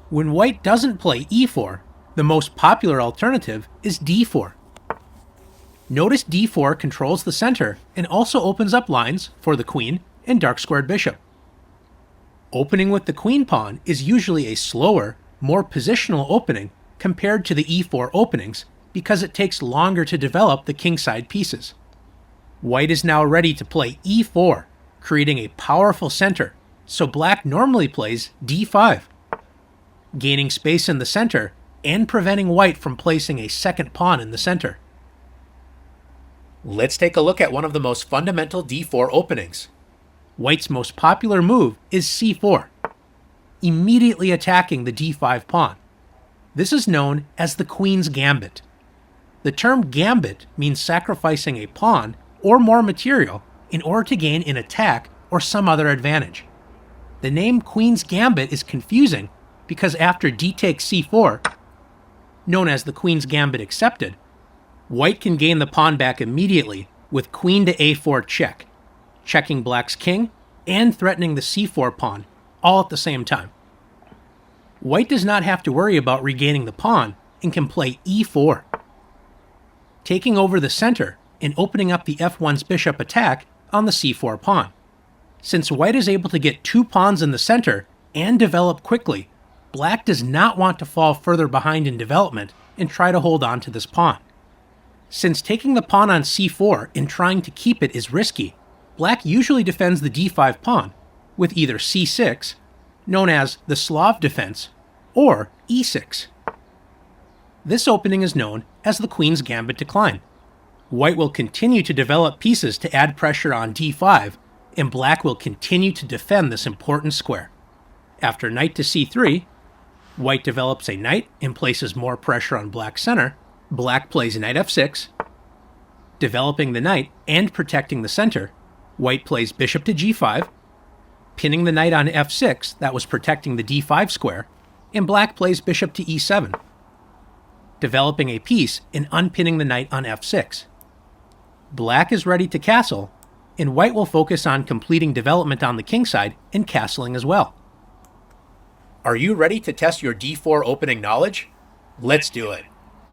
When white doesn't play e4, the most popular alternative is d4. Notice d4 controls the center and also opens up lines for the queen and dark-squared bishop. Opening with the queen pawn is usually a slower, more positional opening compared to the e4 openings because it takes longer to develop the kingside pieces. White is now ready to play e4, creating a powerful center, so black normally plays d5, gaining space in the center and preventing white from placing a second pawn in the center. Let's take a look at one of the most fundamental d4 openings. White's most popular move is c4, immediately attacking the d5 pawn. This is known as the queen's gambit. The term gambit means sacrificing a pawn or more material in order to gain an attack or some other advantage. The name queen's gambit is confusing because after d takes c4, known as the queen's gambit accepted, white can gain the pawn back immediately with queen to a4 check, checking black's king and threatening the c4 pawn all at the same time. White does not have to worry about regaining the pawn and can play e4, taking over the center and opening up the f1's bishop attack on the c4 pawn. Since white is able to get 2 pawns in the center and develop quickly, black does not want to fall further behind in development and try to hold on to this pawn. Since taking the pawn on c4 and trying to keep it is risky, black usually defends the d5 pawn with either c6, known as the Slav defense, or e6. This opening is known as the queen's gambit decline. White will continue to develop pieces to add pressure on d5, and black will continue to defend this important square. After knight to c3, white develops a knight and places more pressure on black's center. Black plays knight f6, developing the knight and protecting the center. White plays bishop to g5, pinning the knight on f6 that was protecting the d5 square, and black plays bishop to e7, developing a piece and unpinning the knight on f6. Black is ready to castle, and white will focus on completing development on the kingside and castling as well. Are you ready to test your d4 opening knowledge? Let's do it.